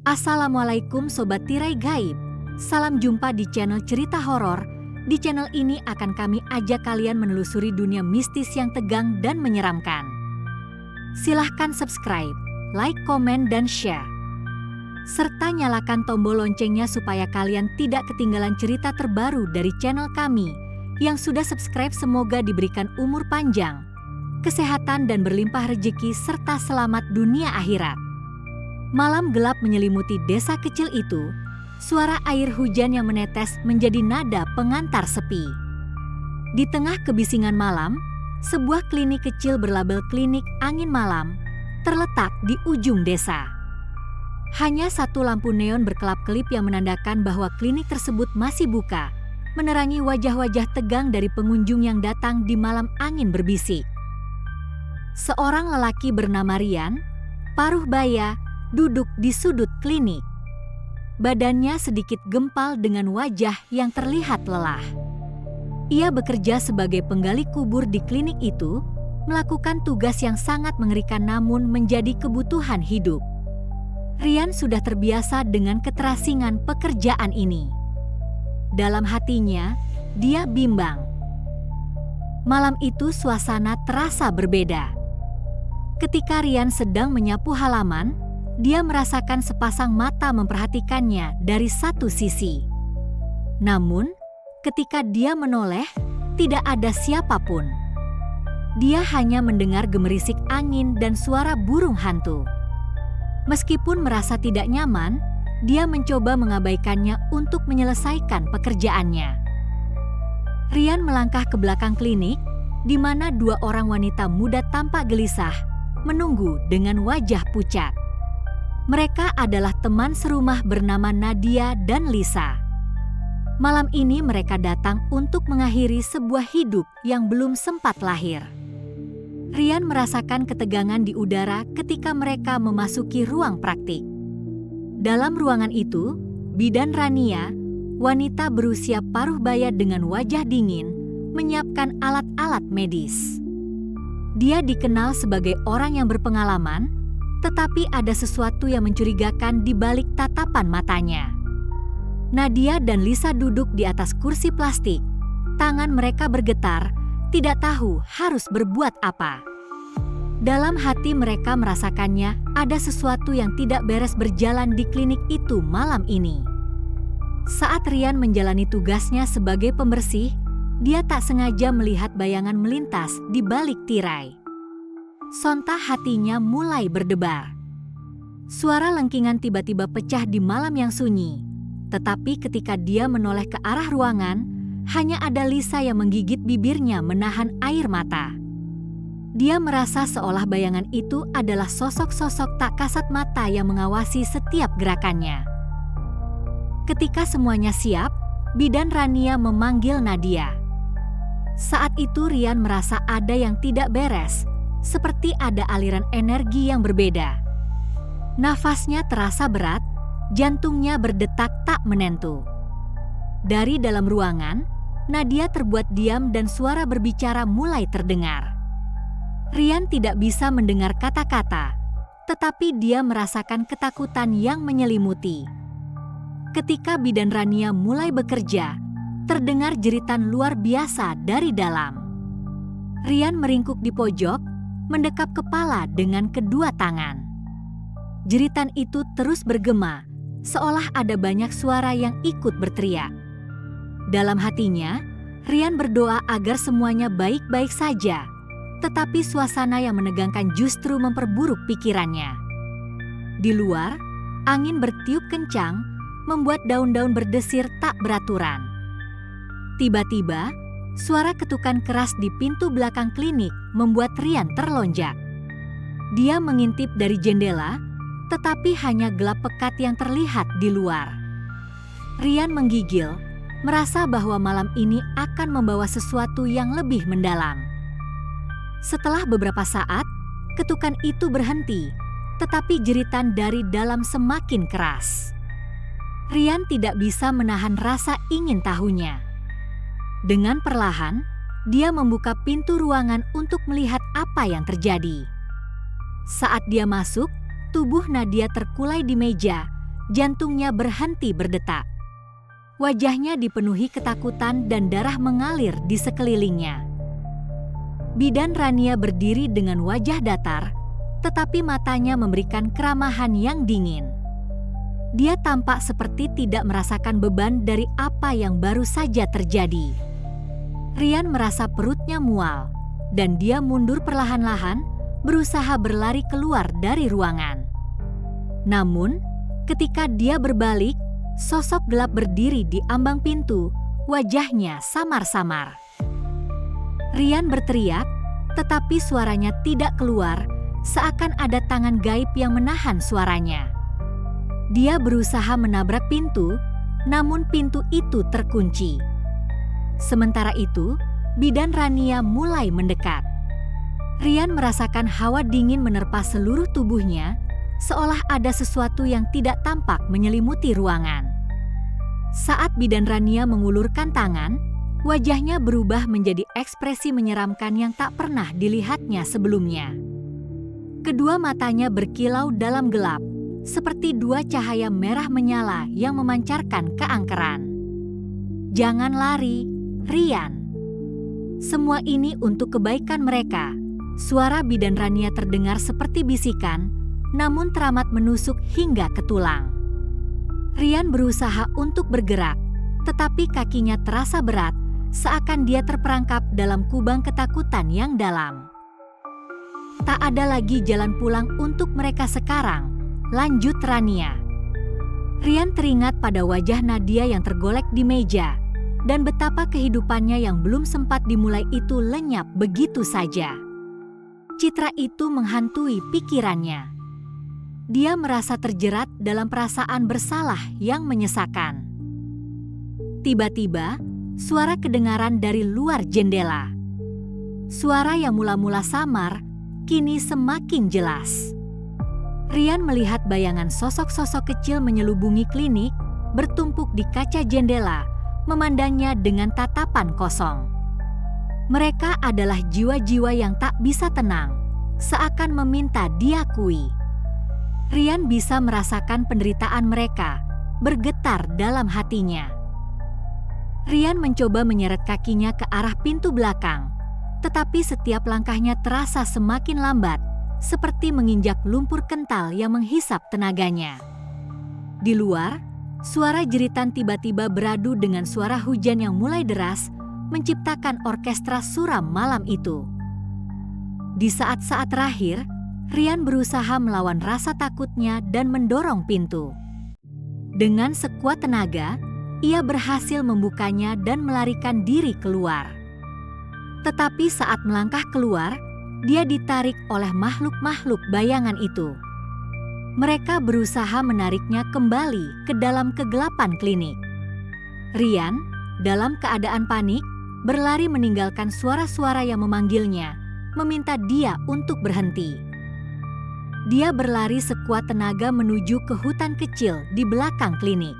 Assalamualaikum Sobat Tirai Gaib. Salam jumpa di channel cerita horor. Di channel ini akan kami ajak kalian menelusuri dunia mistis yang tegang dan menyeramkan. Silahkan subscribe, like, komen, dan share. Serta nyalakan tombol loncengnya supaya kalian tidak ketinggalan cerita terbaru dari channel kami. Yang sudah subscribe semoga diberikan umur panjang, kesehatan dan berlimpah rezeki serta selamat dunia akhirat. Malam gelap menyelimuti desa kecil itu. Suara air hujan yang menetes menjadi nada pengantar sepi. Di tengah kebisingan malam, sebuah klinik kecil berlabel Klinik Angin Malam terletak di ujung desa. Hanya satu lampu neon berkelap-kelip yang menandakan bahwa klinik tersebut masih buka, menerangi wajah-wajah tegang dari pengunjung yang datang di malam angin berbisik. Seorang lelaki bernama Rian, paruh baya, duduk di sudut klinik. Badannya sedikit gempal dengan wajah yang terlihat lelah. Ia bekerja sebagai penggali kubur di klinik itu, melakukan tugas yang sangat mengerikan namun menjadi kebutuhan hidup. Rian sudah terbiasa dengan keterasingan pekerjaan ini. Dalam hatinya, dia bimbang. Malam itu suasana terasa berbeda. Ketika Rian sedang menyapu halaman, dia merasakan sepasang mata memperhatikannya dari satu sisi. Namun, ketika dia menoleh, tidak ada siapapun. Dia hanya mendengar gemerisik angin dan suara burung hantu. Meskipun merasa tidak nyaman, dia mencoba mengabaikannya untuk menyelesaikan pekerjaannya. Rian melangkah ke belakang klinik, di mana dua orang wanita muda tampak gelisah, menunggu dengan wajah pucat. Mereka adalah teman serumah bernama Nadia dan Lisa. Malam ini mereka datang untuk mengakhiri sebuah hidup yang belum sempat lahir. Rian merasakan ketegangan di udara ketika mereka memasuki ruang praktik. Dalam ruangan itu, Bidan Rania, wanita berusia paruh baya dengan wajah dingin, menyiapkan alat-alat medis. Dia dikenal sebagai orang yang berpengalaman, tetapi ada sesuatu yang mencurigakan di balik tatapan matanya. Nadia dan Lisa duduk di atas kursi plastik. Tangan mereka bergetar, tidak tahu harus berbuat apa. Dalam hati mereka merasakannya ada sesuatu yang tidak beres berjalan di klinik itu malam ini. Saat Rian menjalani tugasnya sebagai pembersih, dia tak sengaja melihat bayangan melintas di balik tirai. Sontak hatinya mulai berdebar. Suara lengkingan tiba-tiba pecah di malam yang sunyi. Tetapi ketika dia menoleh ke arah ruangan, hanya ada Lisa yang menggigit bibirnya menahan air mata. Dia merasa seolah bayangan itu adalah sosok-sosok tak kasat mata yang mengawasi setiap gerakannya. Ketika semuanya siap, Bidan Rania memanggil Nadia. Saat itu Rian merasa ada yang tidak beres, seperti ada aliran energi yang berbeda. Nafasnya terasa berat, jantungnya berdetak tak menentu. Dari dalam ruangan, Nadia terbuat diam dan suara berbicara mulai terdengar. Rian tidak bisa mendengar kata-kata, tetapi dia merasakan ketakutan yang menyelimuti. Ketika Bidan Rania mulai bekerja, terdengar jeritan luar biasa dari dalam. Rian meringkuk di pojok, mendekap kepala dengan kedua tangan. Jeritan itu terus bergema, seolah ada banyak suara yang ikut berteriak. Dalam hatinya, Rian berdoa agar semuanya baik-baik saja, tetapi suasana yang menegangkan justru memperburuk pikirannya. Di luar, angin bertiup kencang, membuat daun-daun berdesir tak beraturan. Tiba-tiba, suara ketukan keras di pintu belakang klinik membuat Rian terlonjak. Dia mengintip dari jendela, tetapi hanya gelap pekat yang terlihat di luar. Rian menggigil, merasa bahwa malam ini akan membawa sesuatu yang lebih mendalam. Setelah beberapa saat, ketukan itu berhenti, tetapi jeritan dari dalam semakin keras. Rian tidak bisa menahan rasa ingin tahunya. Dengan perlahan, dia membuka pintu ruangan untuk melihat apa yang terjadi. Saat dia masuk, tubuh Nadia terkulai di meja, jantungnya berhenti berdetak. Wajahnya dipenuhi ketakutan dan darah mengalir di sekelilingnya. Bidan Rania berdiri dengan wajah datar, tetapi matanya memberikan keramahan yang dingin. Dia tampak seperti tidak merasakan beban dari apa yang baru saja terjadi. Rian merasa perutnya mual, dan dia mundur perlahan-lahan, berusaha berlari keluar dari ruangan. Namun, ketika dia berbalik, sosok gelap berdiri di ambang pintu, wajahnya samar-samar. Rian berteriak, tetapi suaranya tidak keluar, seakan ada tangan gaib yang menahan suaranya. Dia berusaha menabrak pintu, namun pintu itu terkunci. Sementara itu, Bidan Rania mulai mendekat. Rian merasakan hawa dingin menerpa seluruh tubuhnya, seolah ada sesuatu yang tidak tampak menyelimuti ruangan. Saat Bidan Rania mengulurkan tangan, wajahnya berubah menjadi ekspresi menyeramkan yang tak pernah dilihatnya sebelumnya. Kedua matanya berkilau dalam gelap, seperti dua cahaya merah menyala yang memancarkan keangkeran. "Jangan lari, Rian. Semua ini untuk kebaikan mereka." Suara Bidan Rania terdengar seperti bisikan, namun teramat menusuk hingga ke tulang. Rian berusaha untuk bergerak, tetapi kakinya terasa berat, seakan dia terperangkap dalam kubang ketakutan yang dalam. "Tak ada lagi jalan pulang untuk mereka sekarang," lanjut Rania. Rian teringat pada wajah Nadia yang tergolek di meja, dan betapa kehidupannya yang belum sempat dimulai itu lenyap begitu saja. Citra itu menghantui pikirannya. Dia merasa terjerat dalam perasaan bersalah yang menyesakan. Tiba-tiba, suara kedengaran dari luar jendela. Suara yang mula-mula samar, kini semakin jelas. Rian melihat bayangan sosok-sosok kecil menyelubungi klinik, bertumpuk di kaca jendela, memandangnya dengan tatapan kosong. Mereka adalah jiwa-jiwa yang tak bisa tenang, seakan meminta diakui. Rian bisa merasakan penderitaan mereka, bergetar dalam hatinya. Rian mencoba menyeret kakinya ke arah pintu belakang, tetapi setiap langkahnya terasa semakin lambat, seperti menginjak lumpur kental yang menghisap tenaganya. Di luar, suara jeritan tiba-tiba beradu dengan suara hujan yang mulai deras, menciptakan orkestra suram malam itu. Di saat-saat terakhir, Rian berusaha melawan rasa takutnya dan mendorong pintu. Dengan sekuat tenaga, ia berhasil membukanya dan melarikan diri keluar. Tetapi saat melangkah keluar, dia ditarik oleh makhluk-makhluk bayangan itu. Mereka berusaha menariknya kembali ke dalam kegelapan klinik. Rian, dalam keadaan panik, berlari meninggalkan suara-suara yang memanggilnya, meminta dia untuk berhenti. Dia berlari sekuat tenaga menuju ke hutan kecil di belakang klinik.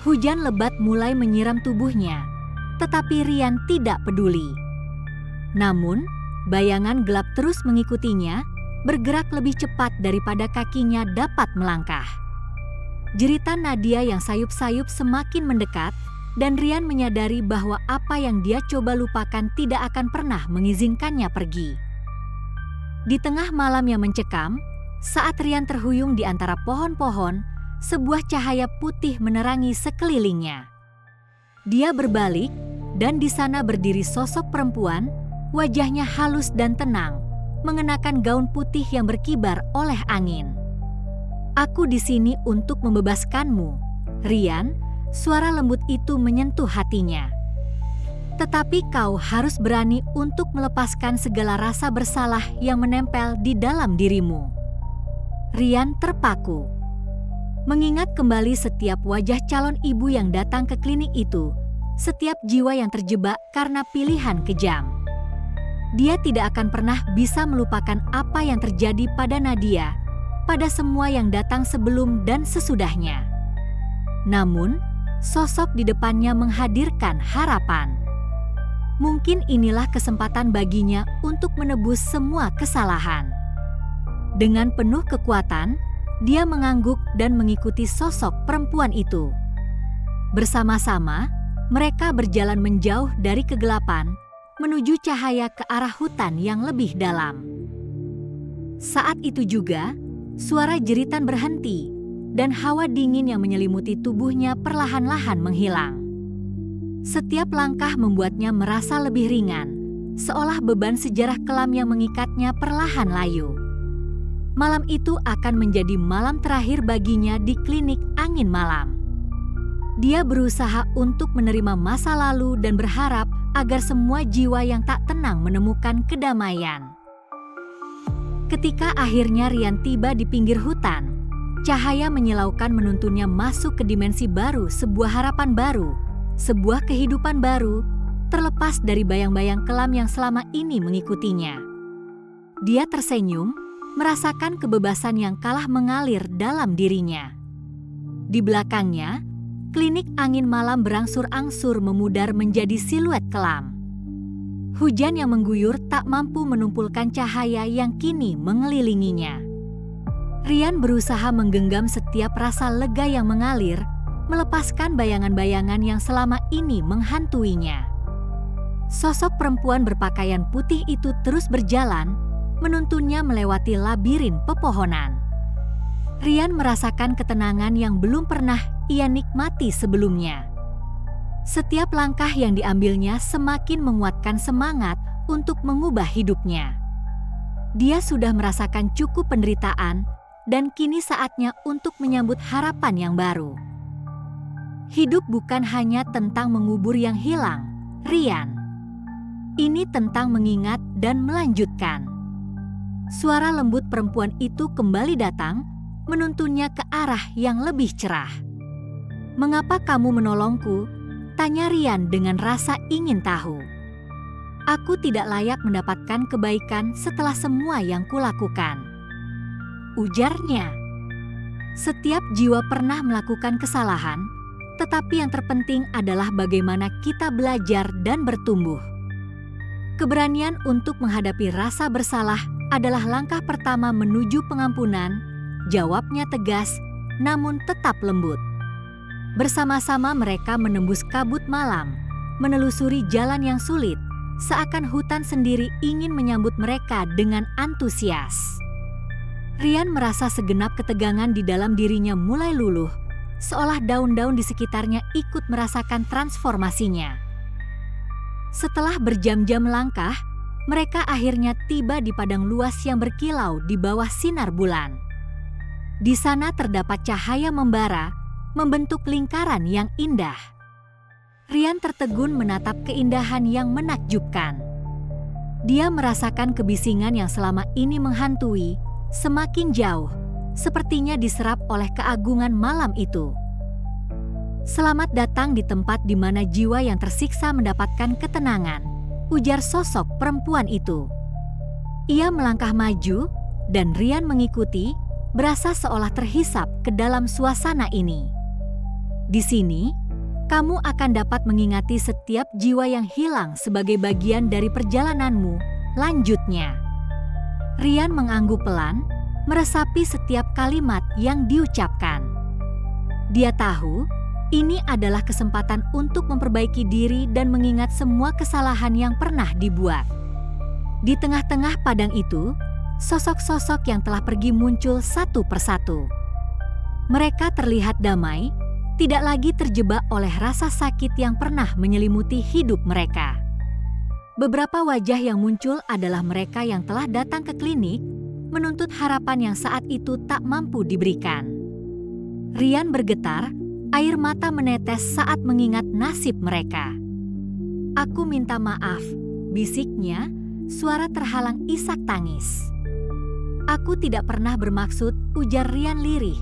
Hujan lebat mulai menyiram tubuhnya, tetapi Rian tidak peduli. Namun, bayangan gelap terus mengikutinya, bergerak lebih cepat daripada kakinya dapat melangkah. Jeritan Nadia yang sayup-sayup semakin mendekat, dan Rian menyadari bahwa apa yang dia coba lupakan tidak akan pernah mengizinkannya pergi. Di tengah malam yang mencekam, saat Rian terhuyung di antara pohon-pohon, sebuah cahaya putih menerangi sekelilingnya. Dia berbalik, dan di sana berdiri sosok perempuan, wajahnya halus dan tenang, mengenakan gaun putih yang berkibar oleh angin. "Aku di sini untuk membebaskanmu, Rian," suara lembut itu menyentuh hatinya. "Tetapi kau harus berani untuk melepaskan segala rasa bersalah yang menempel di dalam dirimu." Rian terpaku. Mengingat kembali setiap wajah calon ibu yang datang ke klinik itu, setiap jiwa yang terjebak karena pilihan kejam. Dia tidak akan pernah bisa melupakan apa yang terjadi pada Nadia, pada semua yang datang sebelum dan sesudahnya. Namun, sosok di depannya menghadirkan harapan. Mungkin inilah kesempatan baginya untuk menebus semua kesalahan. Dengan penuh kekuatan, Dia mengangguk dan mengikuti sosok perempuan itu. Bersama-sama, mereka berjalan menjauh dari kegelapan, menuju cahaya ke arah hutan yang lebih dalam. Saat itu juga, suara jeritan berhenti, dan hawa dingin yang menyelimuti tubuhnya perlahan-lahan menghilang. Setiap langkah membuatnya merasa lebih ringan, seolah beban sejarah kelam yang mengikatnya perlahan layu. Malam itu akan menjadi malam terakhir baginya di klinik angin malam. Dia berusaha untuk menerima masa lalu dan berharap agar semua jiwa yang tak tenang menemukan kedamaian. Ketika akhirnya Rian tiba di pinggir hutan, cahaya menyilaukan menuntunnya masuk ke dimensi baru, sebuah harapan baru, sebuah kehidupan baru, terlepas dari bayang-bayang kelam yang selama ini mengikutinya. Dia tersenyum, merasakan kebebasan yang kalah mengalir dalam dirinya. Di belakangnya, klinik angin malam berangsur-angsur memudar menjadi siluet kelam. Hujan yang mengguyur tak mampu menumpulkan cahaya yang kini mengelilinginya. Rian berusaha menggenggam setiap rasa lega yang mengalir, melepaskan bayangan-bayangan yang selama ini menghantuinya. Sosok perempuan berpakaian putih itu terus berjalan, menuntunnya melewati labirin pepohonan. Rian merasakan ketenangan yang belum pernah ia nikmati sebelumnya. Setiap langkah yang diambilnya semakin menguatkan semangat untuk mengubah hidupnya. Dia sudah merasakan cukup penderitaan dan kini saatnya untuk menyambut harapan yang baru. Hidup bukan hanya tentang mengubur yang hilang, Rian. Ini tentang mengingat dan melanjutkan. Suara lembut perempuan itu kembali datang, menuntunnya ke arah yang lebih cerah. "Mengapa kamu menolongku?" tanya Rian dengan rasa ingin tahu. "Aku tidak layak mendapatkan kebaikan setelah semua yang kulakukan," ujarnya. Setiap jiwa pernah melakukan kesalahan, tetapi yang terpenting adalah bagaimana kita belajar dan bertumbuh. Keberanian untuk menghadapi rasa bersalah adalah langkah pertama menuju pengampunan, jawabnya tegas, namun tetap lembut. Bersama-sama mereka menembus kabut malam, menelusuri jalan yang sulit, seakan hutan sendiri ingin menyambut mereka dengan antusias. Rian merasa segenap ketegangan di dalam dirinya mulai luluh, seolah daun-daun di sekitarnya ikut merasakan transformasinya. Setelah berjam-jam langkah, mereka akhirnya tiba di padang luas yang berkilau di bawah sinar bulan. Di sana terdapat cahaya membara, membentuk lingkaran yang indah. Rian tertegun menatap keindahan yang menakjubkan. Dia merasakan kebisingan yang selama ini menghantui, semakin jauh, sepertinya diserap oleh keagungan malam itu. "Selamat datang di tempat di mana jiwa yang tersiksa mendapatkan ketenangan," ujar sosok perempuan itu. Ia melangkah maju, dan Rian mengikuti, berasa seolah terhisap ke dalam suasana ini. "Di sini, kamu akan dapat mengingati setiap jiwa yang hilang sebagai bagian dari perjalananmu," lanjutnya. Rian mengangguk pelan, meresapi setiap kalimat yang diucapkan. Dia tahu, ini adalah kesempatan untuk memperbaiki diri dan mengingat semua kesalahan yang pernah dibuat. Di tengah-tengah padang itu, sosok-sosok yang telah pergi muncul satu persatu. Mereka terlihat damai, tidak lagi terjebak oleh rasa sakit yang pernah menyelimuti hidup mereka. Beberapa wajah yang muncul adalah mereka yang telah datang ke klinik, menuntut harapan yang saat itu tak mampu diberikan. Rian bergetar, air mata menetes saat mengingat nasib mereka. "Aku minta maaf," bisiknya, suara terhalang isak tangis. "Aku tidak pernah bermaksud," ujar Rian lirih.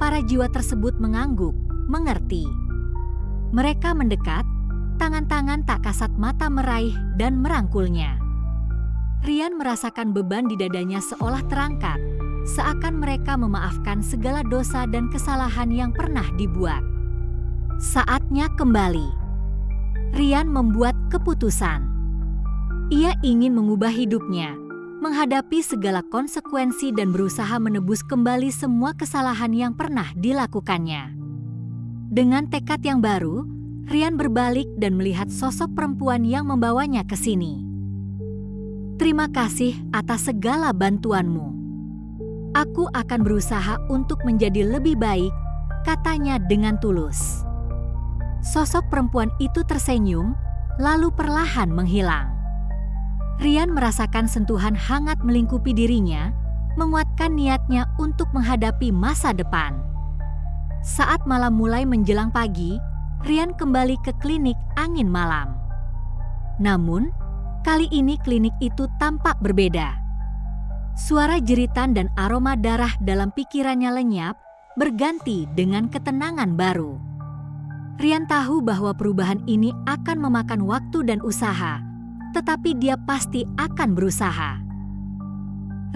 Para jiwa tersebut mengangguk, mengerti. Mereka mendekat, tangan-tangan tak kasat mata meraih dan merangkulnya. Rian merasakan beban di dadanya seolah terangkat, seakan mereka memaafkan segala dosa dan kesalahan yang pernah dibuat. Saatnya kembali. Rian membuat keputusan. Ia ingin mengubah hidupnya, menghadapi segala konsekuensi dan berusaha menebus kembali semua kesalahan yang pernah dilakukannya. Dengan tekad yang baru, Rian berbalik dan melihat sosok perempuan yang membawanya ke sini. "Terima kasih atas segala bantuanmu. Aku akan berusaha untuk menjadi lebih baik," katanya dengan tulus. Sosok perempuan itu tersenyum, lalu perlahan menghilang. Rian merasakan sentuhan hangat melingkupi dirinya, menguatkan niatnya untuk menghadapi masa depan. Saat malam mulai menjelang pagi, Rian kembali ke klinik angin malam. Namun, kali ini klinik itu tampak berbeda. Suara jeritan dan aroma darah dalam pikirannya lenyap, berganti dengan ketenangan baru. Rian tahu bahwa perubahan ini akan memakan waktu dan usaha, tetapi dia pasti akan berusaha.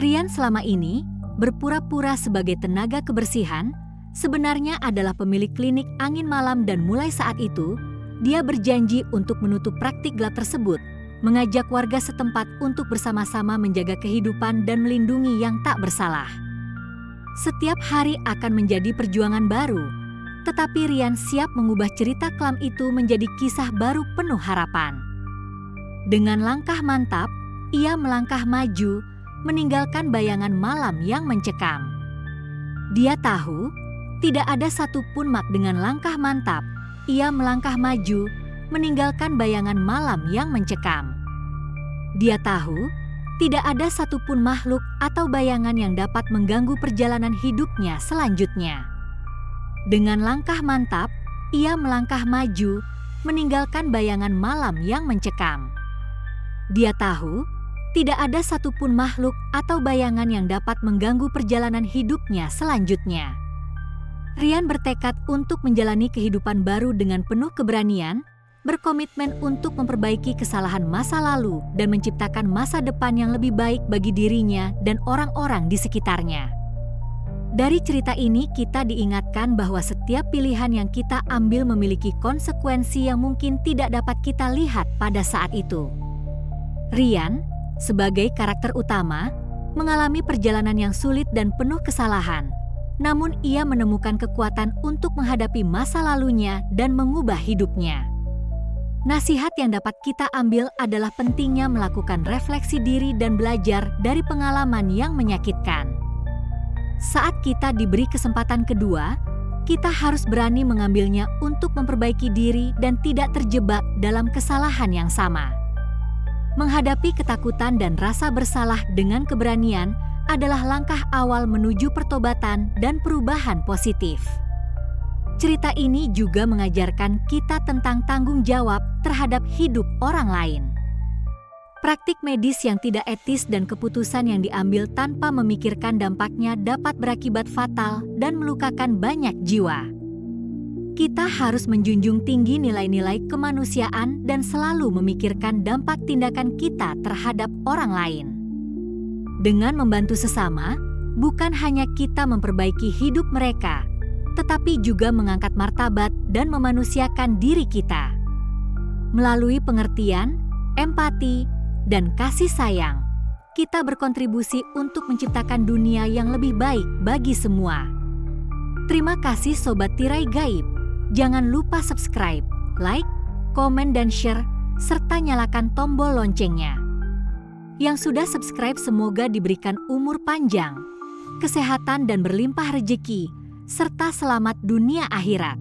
Rian selama ini berpura-pura sebagai tenaga kebersihan, sebenarnya adalah pemilik klinik angin malam, dan mulai saat itu, dia berjanji untuk menutup praktik gelap tersebut, mengajak warga setempat untuk bersama-sama menjaga kehidupan dan melindungi yang tak bersalah. Setiap hari akan menjadi perjuangan baru, tetapi Rian siap mengubah cerita kelam itu menjadi kisah baru penuh harapan. Dengan langkah mantap, ia melangkah maju, meninggalkan bayangan malam yang mencekam. Dia tahu, tidak ada satupun dengan langkah mantap, ia melangkah maju, meninggalkan bayangan malam yang mencekam. Dia tahu, tidak ada satupun makhluk atau bayangan yang dapat mengganggu perjalanan hidupnya selanjutnya. Dengan langkah mantap, ia melangkah maju, meninggalkan bayangan malam yang mencekam. Dia tahu, tidak ada satupun makhluk atau bayangan yang dapat mengganggu perjalanan hidupnya selanjutnya. Rian bertekad untuk menjalani kehidupan baru dengan penuh keberanian, berkomitmen untuk memperbaiki kesalahan masa lalu dan menciptakan masa depan yang lebih baik bagi dirinya dan orang-orang di sekitarnya. Dari cerita ini kita diingatkan bahwa setiap pilihan yang kita ambil memiliki konsekuensi yang mungkin tidak dapat kita lihat pada saat itu. Rian, sebagai karakter utama, mengalami perjalanan yang sulit dan penuh kesalahan. Namun ia menemukan kekuatan untuk menghadapi masa lalunya dan mengubah hidupnya. Nasihat yang dapat kita ambil adalah pentingnya melakukan refleksi diri dan belajar dari pengalaman yang menyakitkan. Saat kita diberi kesempatan kedua, kita harus berani mengambilnya untuk memperbaiki diri dan tidak terjebak dalam kesalahan yang sama. Menghadapi ketakutan dan rasa bersalah dengan keberanian adalah langkah awal menuju pertobatan dan perubahan positif. Cerita ini juga mengajarkan kita tentang tanggung jawab terhadap hidup orang lain. Praktik medis yang tidak etis dan keputusan yang diambil tanpa memikirkan dampaknya dapat berakibat fatal dan melukakan banyak jiwa. Kita harus menjunjung tinggi nilai-nilai kemanusiaan dan selalu memikirkan dampak tindakan kita terhadap orang lain. Dengan membantu sesama, bukan hanya kita memperbaiki hidup mereka, tetapi juga mengangkat martabat dan memanusiakan diri kita. Melalui pengertian, empati, dan kasih sayang, kita berkontribusi untuk menciptakan dunia yang lebih baik bagi semua. Terima kasih Sobat Tirai Gaib. Jangan lupa subscribe, like, komen, dan share, serta nyalakan tombol loncengnya. Yang sudah subscribe semoga diberikan umur panjang, kesehatan dan berlimpah rejeki, serta selamat dunia akhirat.